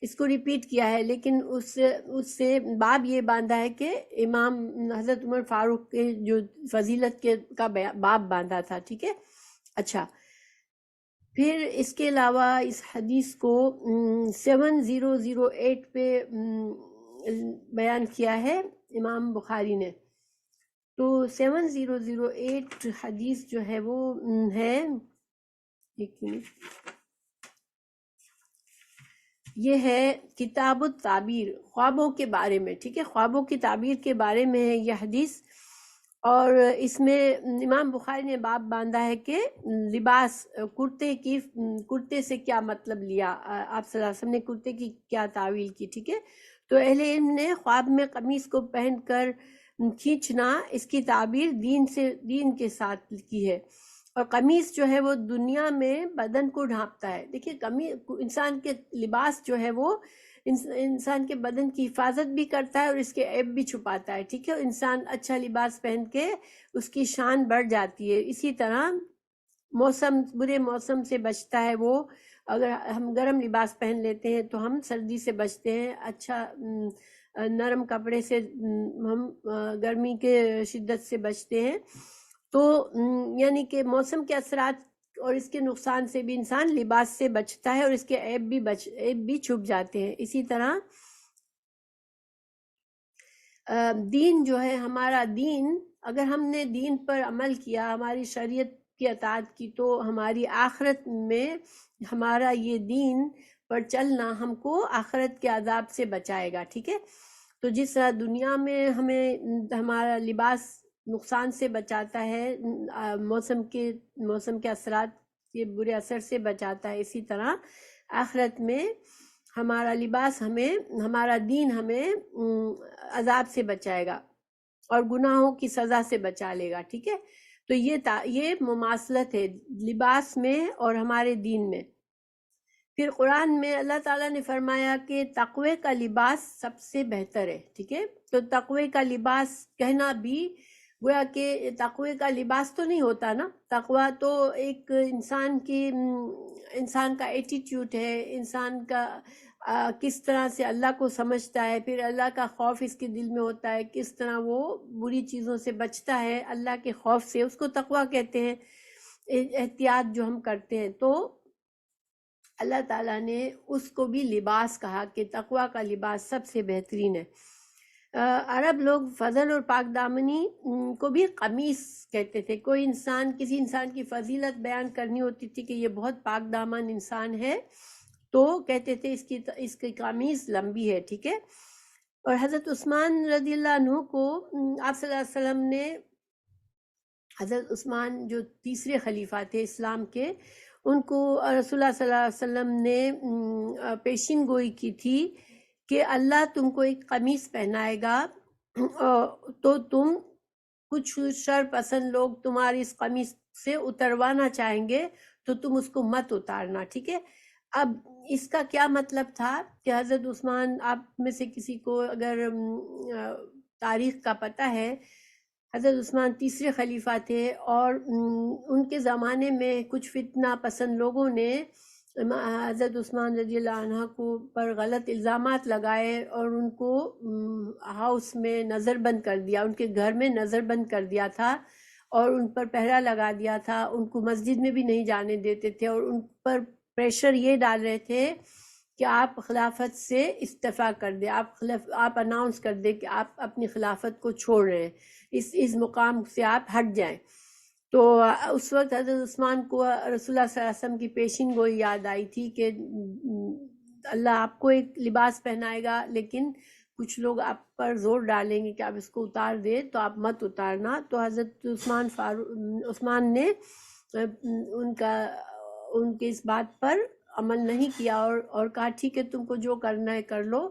اس کو ریپیٹ کیا ہے، لیکن اس سے باب یہ باندھا ہے کہ امام حضرت عمر فاروق کے جو فضیلت کا باب باندھا تھا، ٹھیک ہے۔ اچھا، پھر اس کے علاوہ اس حدیث کو 7008 پہ بیان کیا ہے امام بخاری نے، تو 7008 حدیث جو ہے وہ ہے، ایک منٹ، یہ ہے کتاب التعبیر، خوابوں کے بارے میں، ٹھیک ہے، خوابوں کی تعبیر کے بارے میں ہے یہ حدیث، اور اس میں امام بخاری نے باب باندھا ہے کہ لباس، کرتے سے کیا مطلب لیا، آپ صلی اللہ علیہ وسلم نے کرتے کی کیا تعویل کی، ٹھیک ہے۔ تو اہل علم نے خواب میں قمیص کو پہن کر کھینچنا، اس کی تعبیر دین کے ساتھ کی ہے، اور قمیص جو ہے وہ دنیا میں بدن کو ڈھانپتا ہے۔ دیکھیے انسان کے لباس جو ہے وہ انسان کے بدن کی حفاظت بھی کرتا ہے اور اس کے عیب بھی چھپاتا ہے، ٹھیک ہے، انسان اچھا لباس پہن کے اس کی شان بڑھ جاتی ہے۔ اسی طرح برے موسم سے بچتا ہے وہ، اگر ہم گرم لباس پہن لیتے ہیں تو ہم سردی سے بچتے ہیں، اچھا نرم کپڑے سے ہم گرمی کے شدت سے بچتے ہیں، تو یعنی کہ موسم کے اثرات اور اس کے نقصان سے بھی انسان لباس سے بچتا ہے اور اس کے عیب بھی چھپ جاتے ہیں۔ اسی طرح دین جو ہے، ہمارا دین، اگر ہم نے دین پر عمل کیا، ہماری شریعت کی اطاعت کی تو ہماری آخرت میں ہمارا یہ دین پر چلنا ہم کو آخرت کے عذاب سے بچائے گا، ٹھیک ہے؟ تو جس طرح دنیا میں ہمیں ہمارا لباس نقصان سے بچاتا ہے، موسم کے اثرات کے برے اثر سے بچاتا ہے، اسی طرح آخرت میں ہمارا لباس ہمارا دین ہمیں عذاب سے بچائے گا اور گناہوں کی سزا سے بچا لے گا، ٹھیک ہے؟ تو یہ مماثلت ہے لباس میں اور ہمارے دین میں۔ پھر قرآن میں اللہ تعالیٰ نے فرمایا کہ تقوی کا لباس سب سے بہتر ہے، ٹھیک ہے؟ تو تقوی کا لباس کہنا بھی گویا کہ تقوی کا لباس تو نہیں ہوتا نا، تقوی تو ایک انسان کا ایٹیٹیوڈ ہے، انسان کا کس طرح سے اللہ کو سمجھتا ہے، پھر اللہ کا خوف اس کے دل میں ہوتا ہے، کس طرح وہ بری چیزوں سے بچتا ہے اللہ کے خوف سے، اس کو تقوی کہتے ہیں، احتیاط جو ہم کرتے ہیں۔ تو اللہ تعالیٰ نے اس کو بھی لباس کہا کہ تقوی کا لباس سب سے بہترین ہے۔ عرب لوگ فضل اور پاک دامنی کو بھی قمیص کہتے تھے۔ کوئی کسی انسان کی فضیلت بیان کرنی ہوتی تھی کہ یہ بہت پاک دامن انسان ہے تو کہتے تھے اس کی قمیص لمبی ہے، ٹھیک ہے؟ اور حضرت عثمان رضی اللہ عنہ کو آپ صلی اللہ علیہ وسلم نے، حضرت عثمان جو تیسرے خلیفہ تھے اسلام کے، ان کو رسول اللہ صلی اللہ علیہ وسلم نے پیشین گوئی کی تھی کہ اللہ تم کو ایک قمیص پہنائے گا تو تم کچھ شر پسند لوگ تمہاری اس قمیص سے اتروانا چاہیں گے تو تم اس کو مت اتارنا، ٹھیک ہے؟ اب اس کا کیا مطلب تھا کہ حضرت عثمان، آپ میں سے کسی کو اگر تاریخ کا پتہ ہے، حضرت عثمان تیسرے خلیفہ تھے اور ان کے زمانے میں کچھ فتنہ پسند لوگوں نے حضرت عثمان رضی اللہ عنہ کو پر غلط الزامات لگائے اور ان کو ہاؤس میں نظر بند کر دیا، ان کے گھر میں نظر بند کر دیا تھا اور ان پر پہرا لگا دیا تھا، ان کو مسجد میں بھی نہیں جانے دیتے تھے اور ان پر پریشر یہ ڈال رہے تھے کہ آپ خلافت سے استعفیٰ کر دیں، آپ اناؤنس کر دیں کہ آپ اپنی خلافت کو چھوڑ رہے ہیں، اس مقام سے آپ ہٹ جائیں۔ تو اس وقت حضرت عثمان کو رسول اللہ صلی اللہ علیہ وسلم کی پیشین گوئی یاد آئی تھی کہ اللہ آپ کو ایک لباس پہنائے گا لیکن کچھ لوگ آپ پر زور ڈالیں گے کہ آپ اس کو اتار دیں تو آپ مت اتارنا۔ تو حضرت عثمان نے ان کے اس بات پر عمل نہیں کیا اور کہا ٹھیک ہے تم کو جو کرنا ہے کر لو،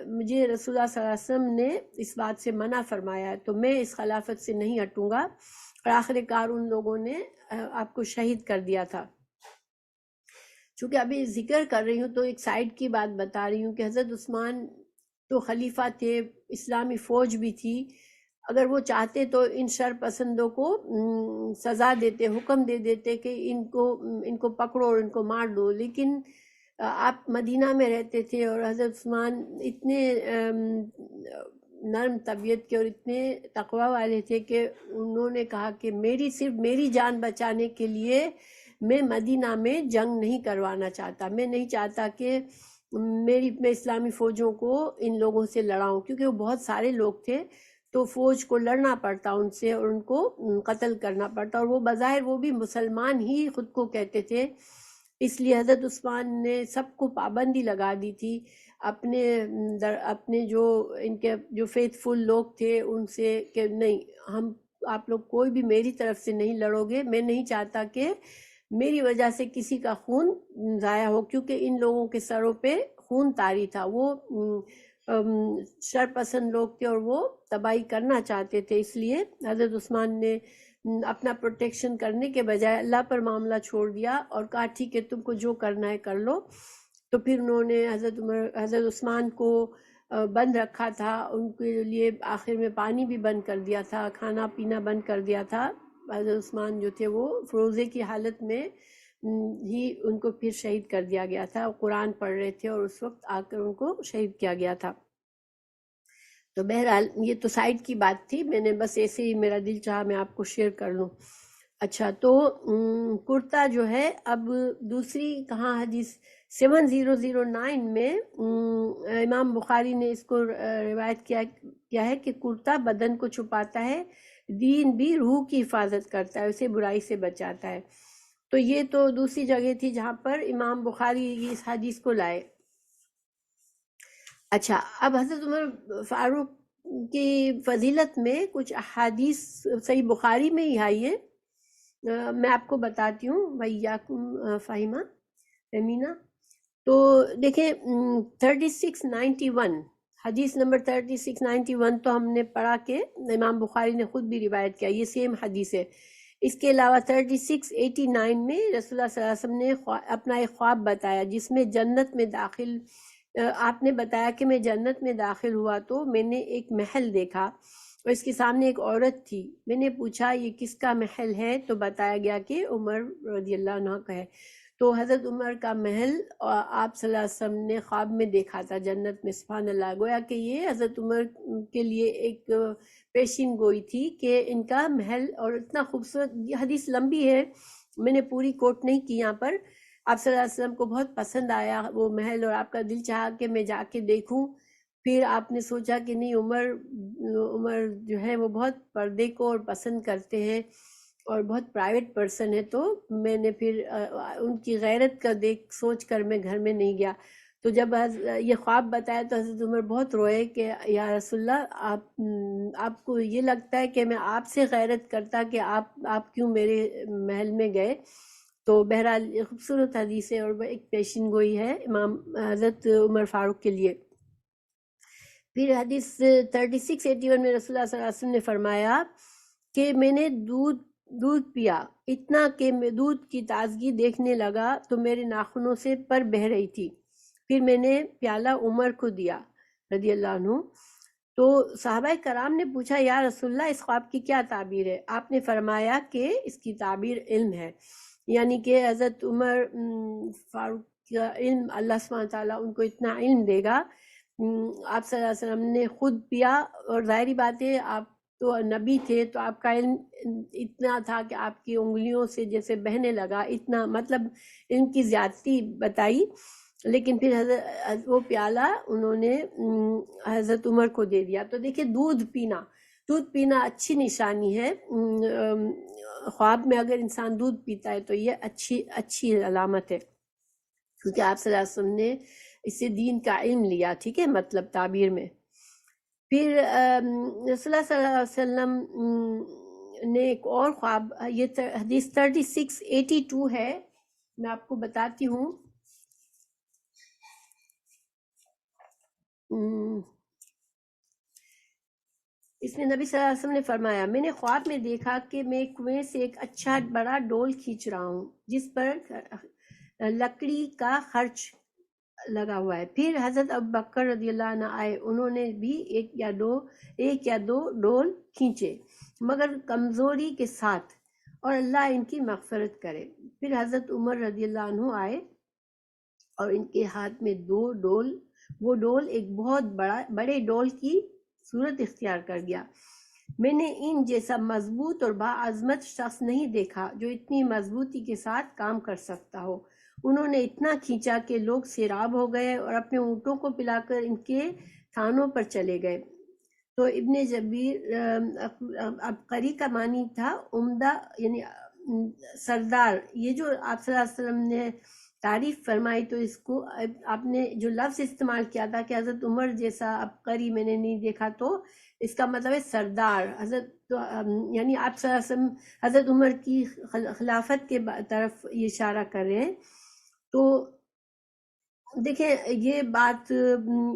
مجھے رسول اللہ صلی اللہ علیہ وسلم نے اس بات سے منع فرمایا ہے تو میں اس خلافت سے نہیں ہٹوں گا، اور آخر کار ان لوگوں نے آپ کو شہید کر دیا تھا۔ چونکہ ابھی ذکر کر رہی ہوں تو ایک سائڈ کی بات بتا رہی ہوں کہ حضرت عثمان تو خلیفہ تھے، اسلامی فوج بھی تھی، اگر وہ چاہتے تو ان شر پسندوں کو سزا دیتے، حکم دے دیتے کہ ان کو پکڑو اور ان کو مار دو، لیکن آپ مدینہ میں رہتے تھے اور حضرت عثمان اتنے نرم طبیعت کے اور اتنے تقوی والے تھے کہ انہوں نے کہا کہ صرف میری جان بچانے کے لیے میں مدینہ میں جنگ نہیں کروانا چاہتا، میں نہیں چاہتا کہ میں اسلامی فوجوں کو ان لوگوں سے لڑاؤں، کیونکہ وہ بہت سارے لوگ تھے تو فوج کو لڑنا پڑتا ان سے اور ان کو قتل کرنا پڑتا، اور وہ بظاہر وہ بھی مسلمان ہی خود کو کہتے تھے، اس لیے حضرت عثمان نے سب کو پابندی لگا دی تھی، اپنے جو فیتھ فل لوگ تھے ان سے کہ نہیں، آپ لوگ کوئی بھی میری طرف سے نہیں لڑو گے، میں نہیں چاہتا کہ میری وجہ سے کسی کا خون ضائع ہو، کیونکہ ان لوگوں کے سروں پہ خون طاری تھا، وہ شر پسند لوگ تھے اور وہ تباہی کرنا چاہتے تھے، اس لیے حضرت عثمان نے اپنا پروٹیکشن کرنے کے بجائے اللہ پر معاملہ چھوڑ دیا اور کہا ٹھیک ہے تم کو جو کرنا ہے کر لو۔ تو پھر انہوں نے حضرت عثمان کو بند رکھا تھا، ان کے لیے آخر میں پانی بھی بند کر دیا تھا، کھانا پینا بند کر دیا تھا۔ حضرت عثمان جو تھے وہ فروزے کی حالت میں ہی ان کو پھر شہید کر دیا گیا تھا، قرآن پڑھ رہے تھے اور اس وقت آ کر ان کو شہید کیا گیا تھا۔ تو بہرحال یہ تو سائڈ کی بات تھی، میں نے بس ایسے ہی میرا دل چاہا میں آپ کو شیئر کر لوں۔ اچھا، تو کرتا جو ہے، اب دوسری کہاں حدیث 7009 میں امام بخاری نے اس کو روایت کیا ہے کہ کرتا بدن کو چھپاتا ہے دین بھی روح کی حفاظت کرتا ہے، اسے برائی سے بچاتا ہے۔ تو یہ تو دوسری جگہ تھی جہاں پر امام بخاری اس حدیث کو لائے۔ اچھا، اب حضرت عمر فاروق کی فضیلت میں کچھ احادیث صحیح بخاری میں ہی آئی ہے، میں آپ کو بتاتی ہوں وَإِيَّاكُمْ فاہمہ امینا۔ تو دیکھیں 3691 حدیث نمبر 3691 تو ہم نے پڑھا کہ امام بخاری نے خود بھی روایت کیا، یہ سیم حدیث ہے۔ اس کے علاوہ 3689 میں رسول اللہ صلی اللہ علیہ وسلم نے اپنا ایک خواب بتایا جس میں جنت میں داخل آپ نے بتایا کہ میں جنت میں داخل ہوا تو میں نے ایک محل دیکھا اور اس کے سامنے ایک عورت تھی۔ میں نے پوچھا یہ کس کا محل ہے؟ تو بتایا گیا کہ عمر رضی اللہ عنہ کا ہے۔ تو حضرت عمر کا محل آپ صلی اللہ علیہ وسلم نے خواب میں دیکھا تھا جنت میں، سبحان اللہ۔ گویا کہ یہ حضرت عمر کے لیے ایک پیشین گوئی تھی کہ ان کا محل، اور اتنا خوبصورت، یہ حدیث لمبی ہے میں نے پوری کوٹ نہیں کی یہاں پر۔ آپ صلی اللہ علیہ وسلم کو بہت پسند آیا وہ محل اور آپ کا دل چاہا کہ میں جا کے دیکھوں۔ پھر آپ نے سوچا کہ نہیں، عمر جو ہے وہ بہت پردے کو اور پسند کرتے ہیں اور بہت پرائیویٹ پرسن ہے، تو میں نے پھر ان کی غیرت کا سوچ کر میں گھر میں نہیں گیا۔ تو جب یہ خواب بتایا تو حضرت عمر بہت روئے کہ یا رسول اللہ، آپ کو یہ لگتا ہے کہ میں آپ سے غیرت کرتا کہ آپ کیوں میرے محل میں گئے؟ تو بہرحال یہ خوبصورت حدیث ہے اور ایک پیشین گوئی ہے امام حضرت عمر فاروق کے لیے۔ پھر حدیث 3681 میں رسول اللہ صلی اللہ علیہ وسلم نے فرمایا کہ میں نے دودھ پیا اتنا کہ میں دودھ کی تازگی دیکھنے لگا تو میرے ناخنوں سے پر بہہ رہی تھی۔ پھر میں نے پیالہ عمر کو دیا رضی اللہ عنہ۔ تو صحابہ کرام نے پوچھا یا رسول اللہ اس خواب کی کیا تعبیر ہے؟ آپ نے فرمایا کہ اس کی تعبیر علم ہے، یعنی کہ حضرت عمر فاروق کا علم، اللہ سبحانہ تعالیٰ ان کو اتنا علم دے گا۔ آپ صلی اللہ علیہ وسلم نے خود پیا، اور ظاہری بات ہے آپ تو نبی تھے تو آپ کا علم اتنا تھا کہ آپ کی انگلیوں سے جیسے بہنے لگا، اتنا مطلب علم کی زیادتی بتائی۔ لیکن پھر حضرت وہ پیالہ انہوں نے حضرت عمر کو دے دیا۔ تو دیکھیں دودھ پینا اچھی نشانی ہے۔ خواب میں اگر انسان دودھ پیتا ہے تو یہ اچھی علامت ہے، کیونکہ آپ صلی اللہ علیہ وسلم نے اس سے دین کا علم لیا، ٹھیک ہے، مطلب تعبیر میں۔ پھر رسول اللہ صلی اللہ علیہ وسلم نے ایک اور خواب، یہ حدیث 3682 ہے، میں آپ کو بتاتی ہوں۔ اس میں نبی صلی اللہ علیہ وسلم نے فرمایا میں نے خواب میں دیکھا کہ میں کنویں سے ایک اچھا بڑا ڈول کھینچ رہا ہوں جس پر لکڑی کا خرچ لگا ہوا ہے۔ پھر حضرت ابوبکر رضی اللہ عنہ آئے، انہوں نے بھی ایک یا دو ڈول کھینچے مگر کمزوری کے ساتھ، اور اللہ ان کی مغفرت کرے۔ پھر حضرت عمر رضی اللہ عنہ آئے اور ان کے ہاتھ میں وہ ڈول ایک بہت بڑے ڈول کی صورت اختیار کر گیا۔ میں نے ان جیسا مضبوط اور باعظمت شخص نہیں دیکھا جو اتنی مضبوطی کے ساتھ کام کر سکتا ہو۔ انہوں نے اتنا کھینچا کہ لوگ سیراب ہو گئے اور اپنے اونٹوں کو پلا کر ان کے تھانوں پر چلے گئے۔ تو ابن جبیر عبقری کا معنی تھا عمدہ، یعنی سردار۔ یہ جو آپ صلی اللہ علیہ وسلم نے تعریف فرمائی تو اس کو آپ نے جو لفظ استعمال کیا تھا کہ حضرت عمر جیسا عبقری میں نے نہیں دیکھا، تو اس کا مطلب ہے سردار حضرت، یعنی آپ صلی اللہ علیہ وسلم حضرت عمر کی خلافت کے طرف یہ اشارہ کر رہے ہیں۔ تو دیکھیں یہ بات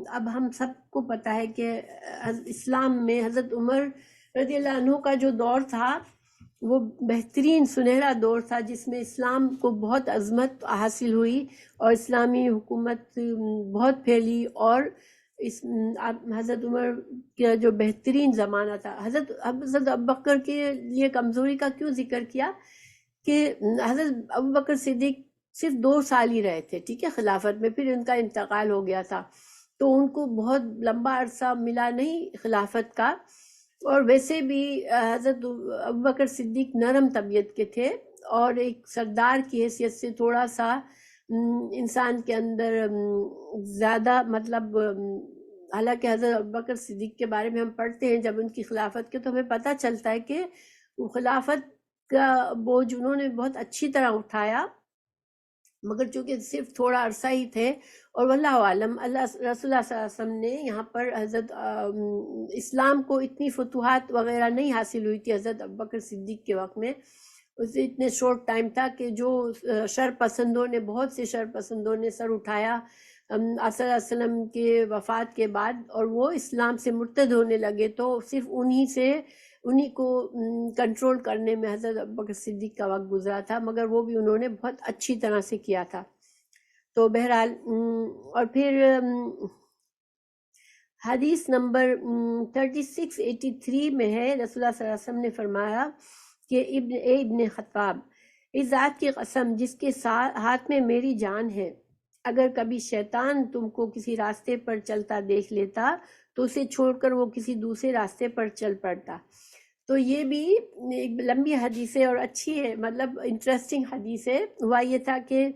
اب ہم سب کو پتہ ہے کہ اسلام میں حضرت عمر رضی اللہ عنہ کا جو دور تھا وہ بہترین سنہرا دور تھا، جس میں اسلام کو بہت عظمت حاصل ہوئی اور اسلامی حکومت بہت پھیلی، اور حضرت عمر کا جو بہترین زمانہ تھا۔ حضرت ابوبکر کے لیے کمزوری کا کیوں ذکر کیا کہ حضرت ابوبکر صدیق صرف 2 سال ہی رہے تھے، ٹھیک ہے، خلافت میں، پھر ان کا انتقال ہو گیا تھا، تو ان کو بہت لمبا عرصہ ملا نہیں خلافت کا۔ اور ویسے بھی حضرت ابوبکر صدیق نرم طبیعت کے تھے اور ایک سردار کی حیثیت سے تھوڑا سا انسان کے اندر زیادہ مطلب حالانکہ حضرت ابوبکر صدیق کے بارے میں ہم پڑھتے ہیں جب ان کی خلافت کے، تو ہمیں پتہ چلتا ہے کہ وہ خلافت کا بوجھ انہوں نے بہت اچھی طرح اٹھایا، مگر چونکہ صرف تھوڑا عرصہ ہی تھے، اور واللہ عالم اللہ رسول اللہ صلی اللہ علیہ وسلم نے یہاں پر حضرت اسلام کو اتنی فتوحات وغیرہ نہیں حاصل ہوئی تھی حضرت ابوبکر صدیق کے وقت میں، اسے اتنے شورٹ ٹائم تھا کہ جو شر پسندوں نے، بہت سے شر پسندوں نے سر اٹھایا آپ صلی اللہ علیہ وسلم کے وفات کے بعد، اور وہ اسلام سے مرتد ہونے لگے، تو صرف انہی کو کنٹرول کرنے میں حضرت ابوبکر صدیق کا وقت گزرا تھا، مگر وہ بھی انہوں نے بہت اچھی طرح سے کیا تھا۔ تو بہرحال اور پھر حدیث نمبر 3683 میں ہے، رسول اللہ صلی اللہ علیہ وسلم نے فرمایا کہ ابن خطاب، اس ذات کی قسم جس کے ہاتھ میں میری جان ہے، اگر کبھی شیطان تم کو کسی راستے پر چلتا دیکھ لیتا تو اسے چھوڑ کر وہ کسی دوسرے راستے پر چل پڑتا۔ تو یہ بھی ایک لمبی حدیث ہے اور اچھی ہے، مطلب انٹرسٹنگ حدیث ہے۔ ہوا یہ تھا کہ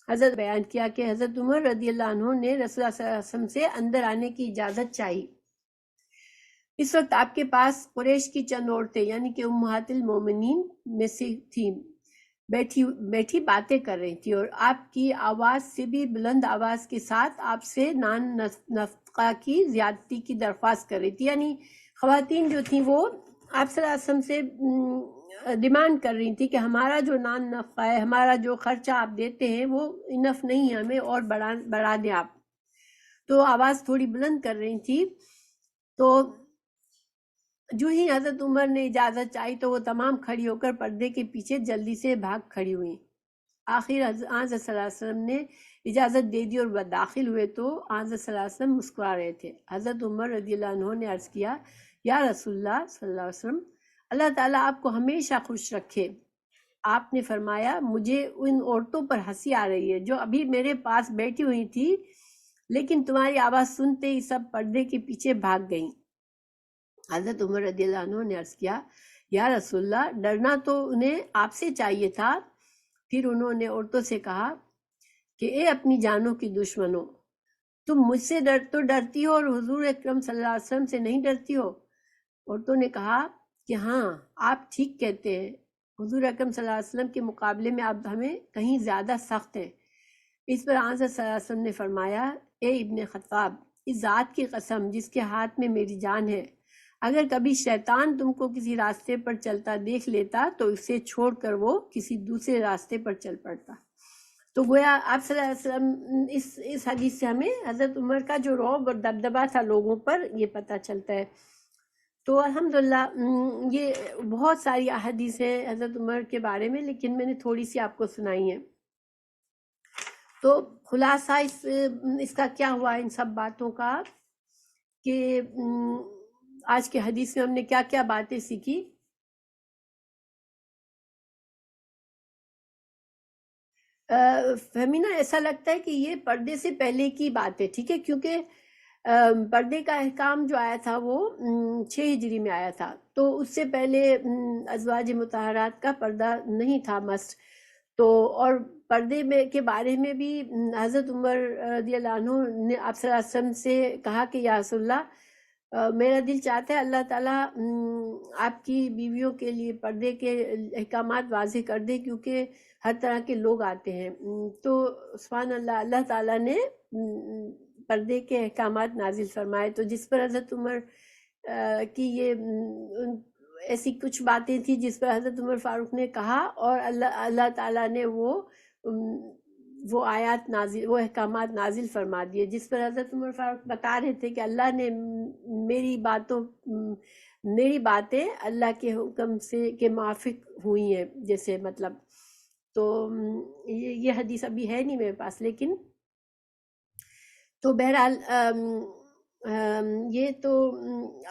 حضرت بیان کیا کہ حضرت عمر رضی اللہ عنہ نے رسول اللہ صلی اللہ علیہ وسلم سے اندر آنے کی اجازت چاہی۔ اس وقت آپ کے پاس قریش کی چند عورتیں یعنی کہ امہات المومنین میں سے تھیں، بیٹھی باتیں کر رہی تھی، اور آپ کی آواز سے بھی بلند آواز کے ساتھ آپ سے نان نفقہ کی زیادتی کی درخواست کر رہی تھی، یعنی خواتین جو تھیں وہ آپ صلی اللہ علیہ وسلم سے ڈیمانڈ کر رہی تھی کہ ہمارا جو نان نفقہ ہے، ہمارا جو خرچہ آپ دیتے ہیں وہ انف نہیں ہے، ہمیں اور بڑھا دیں آپ۔ تو آواز تھوڑی بلند کر رہی تھی، تو جو ہی حضرت عمر نے اجازت چاہی تو وہ تمام کھڑی ہو کر پردے کے پیچھے جلدی سے بھاگ کھڑی ہوئیں۔ آخر حضرت صلی اللہ علیہ وسلم نے اجازت دے دی اور وہ داخل ہوئے تو حضرت صلی اللہ علیہ وسلم مسکرا رہے تھے۔ حضرت عمر رضی اللہ عنہ نے عرض کیا، یا رسول اللہ صلی اللہ علیہ وسلم، اللہ تعالیٰ آپ کو ہمیشہ خوش رکھے۔ آپ نے فرمایا، مجھے ان عورتوں پر ہنسی آ رہی ہے جو ابھی میرے پاس بیٹھی ہوئی تھی، لیکن تمہاری آواز سنتے ہی سب پردے کے پیچھے بھاگ گئیں۔ حضرت عمر رضی اللہ عنہ نے عرض کیا، یا رسول اللہ، ڈرنا تو انہیں آپ سے چاہیے تھا۔ پھر انہوں نے عورتوں سے کہا کہ اے اپنی جانوں کی دشمنوں، تم مجھ سے ڈرتی ہو اور حضور اکرم صلی اللہ علیہ وسلم سے نہیں ڈرتی ہو؟ عورتوں نے کہا کہ ہاں، آپ ٹھیک کہتے ہیں، حضور اکرم صلی اللہ علیہ وسلم کے مقابلے میں آپ ہمیں کہیں زیادہ سخت ہیں۔ اس پر حضرت صلی اللہ علیہ وسلم نے فرمایا، اے ابن خطاب، اس ذات کی قسم جس کے ہاتھ میں میری جان ہے، اگر کبھی شیطان تم کو کسی راستے پر چلتا دیکھ لیتا تو اسے چھوڑ کر وہ کسی دوسرے راستے پر چل پڑتا۔ تو گویا آپ صلی اللہ علیہ وسلم اس حدیث سے ہمیں حضرت عمر کا جو رعب اور دبدبا تھا لوگوں پر، یہ پتہ چلتا ہے۔ تو الحمدللہ یہ بہت ساری احادیث ہیں حضرت عمر کے بارے میں، لیکن میں نے تھوڑی سی آپ کو سنائی ہیں۔ تو خلاصہ اس کا کیا ہوا ان سب باتوں کا کہ آج کے حدیث میں ہم نے کیا کیا باتیں سیکھی۔ فہمینا، ایسا لگتا ہے کہ یہ پردے سے پہلے کی بات ہے، ٹھیک ہے، کیونکہ پردے کا احکام جو آیا تھا وہ 6 ہجری میں آیا تھا، تو اس سے پہلے ازواج مطہرات کا پردہ نہیں تھا مسٹ۔ تو اور پردے میں کے بارے میں بھی حضرت عمر رضی اللہ عنہ نے آپ صلی اللہ علیہ وسلم سے کہا کہ یا رسول اللہ، میرا دل چاہتا ہے اللہ تعالیٰ آپ کی بیویوں کے لیے پردے کے احکامات واضح کر دے، کیونکہ ہر طرح کے لوگ آتے ہیں۔ تو سبحان اللہ، اللہ تعالیٰ نے پردے کے احکامات نازل فرمائے، تو جس پر حضرت عمر کی یہ ایسی کچھ باتیں تھیں جس پر حضرت عمر فاروق نے کہا، اور اللہ تعالیٰ نے وہ آیات نازل، وہ احکامات نازل فرما دیے، جس پر حضرت عمر فاروق بتا رہے تھے کہ اللہ نے میری باتیں اللہ کے حکم سے کے موافق ہوئی ہیں، جیسے مطلب۔ تو یہ حدیث ابھی ہے نہیں میرے پاس، لیکن تو بہرحال یہ تو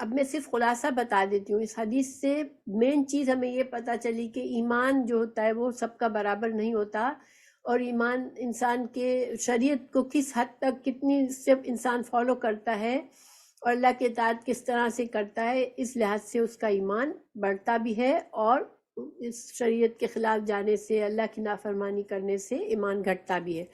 اب میں صرف خلاصہ بتا دیتی ہوں۔ اس حدیث سے مین چیز ہمیں یہ پتہ چلی کہ ایمان جو ہوتا ہے وہ سب کا برابر نہیں ہوتا، اور ایمان انسان کے شریعت کو کس حد تک کتنی سب انسان فالو کرتا ہے اور اللہ کے اطاعت کس طرح سے کرتا ہے، اس لحاظ سے اس کا ایمان بڑھتا بھی ہے، اور اس شریعت کے خلاف جانے سے، اللہ کی نافرمانی کرنے سے ایمان گھٹتا بھی ہے۔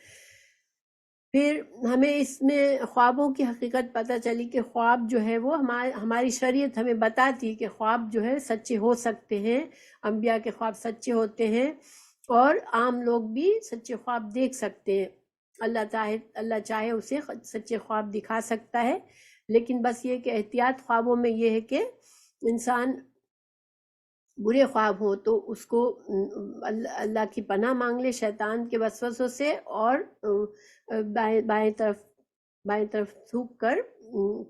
پھر ہمیں اس میں خوابوں کی حقیقت پتہ چلی کہ خواب جو ہے وہ ہماری شریعت ہمیں بتاتی ہے کہ خواب جو ہے سچے ہو سکتے ہیں، انبیاء کے خواب سچے ہوتے ہیں، اور عام لوگ بھی سچے خواب دیکھ سکتے ہیں۔ اللہ چاہے اسے سچے خواب دکھا سکتا ہے، لیکن بس یہ کہ احتیاط خوابوں میں یہ ہے کہ انسان برے خواب ہو تو اس کو اللہ کی پناہ مانگ لے شیطان کے وسوسوں سے، اور بائیں طرف تھوک کر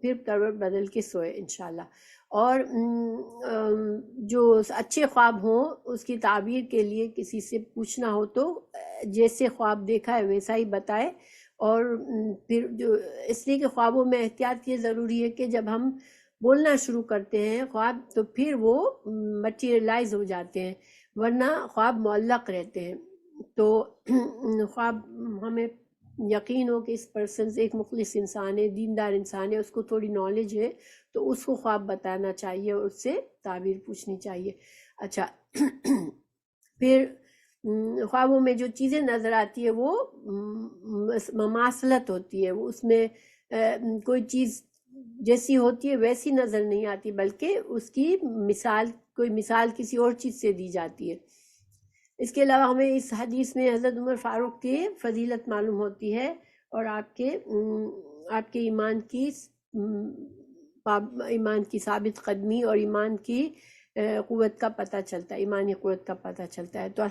پھر کروٹ بدل کے سوئے انشاءاللہ۔ اور جو اچھے خواب ہوں اس کی تعبیر کے لیے کسی سے پوچھنا ہو تو جیسے خواب دیکھا ہے ویسا ہی بتائے۔ اور پھر جو اس لیے کہ خوابوں میں احتیاط یہ ضروری ہے کہ جب ہم بولنا شروع کرتے ہیں خواب تو پھر وہ مٹیریلائز ہو جاتے ہیں، ورنہ خواب معلق رہتے ہیں۔ تو خواب ہمیں یقین ہو کہ اس پرسن ایک مخلص انسان ہے، دیندار انسان ہے، اس کو تھوڑی نالج ہے، تو اس کو خواب بتانا چاہیے اور اس سے تعبیر پوچھنی چاہیے۔ اچھا، پھر خوابوں میں جو چیزیں نظر آتی ہے وہ مماثلت ہوتی ہے، وہ اس میں کوئی چیز جیسی ہوتی ہے ویسی نظر نہیں آتی، بلکہ اس کی کوئی مثال کسی اور چیز سے دی جاتی ہے۔ اس کے علاوہ ہمیں اس حدیث میں حضرت عمر فاروق کی فضیلت معلوم ہوتی ہے، اور آپ کے ایمان کی ثابت قدمی اور ایمان کی قوت کا پتہ چلتا ہے، ایمانی قوت کا پتہ چلتا ہے۔ تو